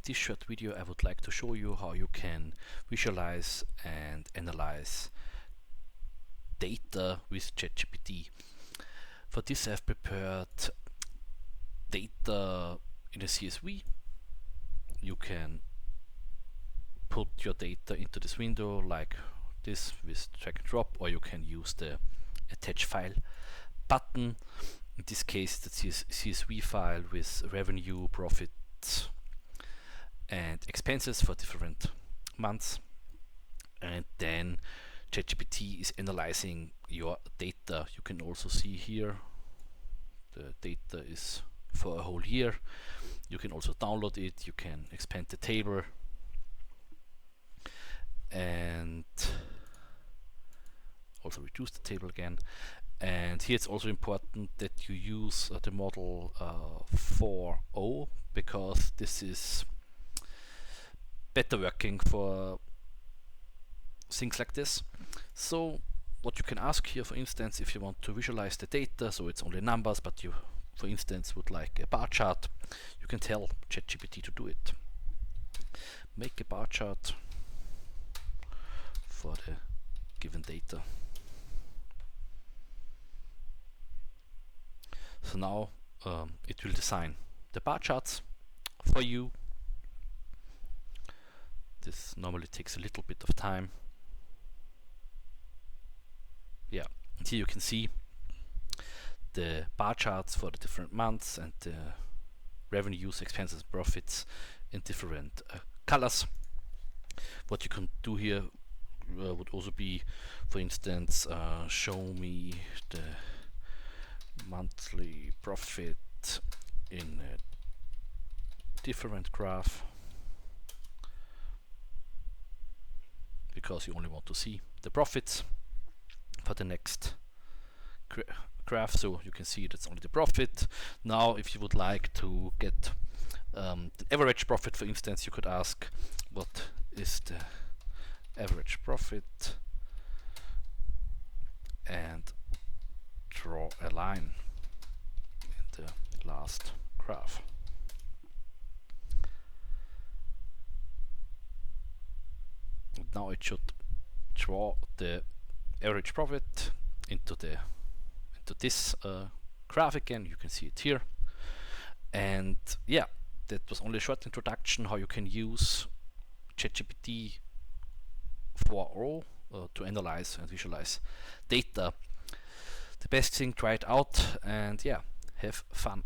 In this short video I would like to show you how you can visualize and analyze data with ChatGPT. For this I've prepared data in a CSV. You can put your data into this window like this with drag and drop, or you can use the attach file button. In this case the CSV file with revenue, profits and expenses for different months, and then ChatGPT is analyzing your data. You can also see here the data is for a whole year. You can also download it, you can expand the table, and also reduce the table again. And here it's also important that you use the model 4.0, because this is better working for things like this. So what you can ask here, for instance, if you want to visualize the data, so it's only numbers, but you, for instance, would like a bar chart, you can tell ChatGPT to do it. Make a bar chart for the given data. So now it will design the bar charts for you. This normally takes a little bit of time. Yeah, and here you can see the bar charts for the different months and the revenues, expenses, profits in different colors. What you can do here would also be, for instance, show me the monthly profit in a different graph, because you only want to see the profits for the next graph, so you can see that's only the profit. Now if you would like to get the average profit, for instance, you could ask what is the average profit and draw a line in the last graph. Now it should draw the average profit into this graph again. You can see it here. And yeah, that was only a short introduction how you can use ChatGPT 4.0 to analyze and visualize data. The best thing, try it out, and yeah, have fun.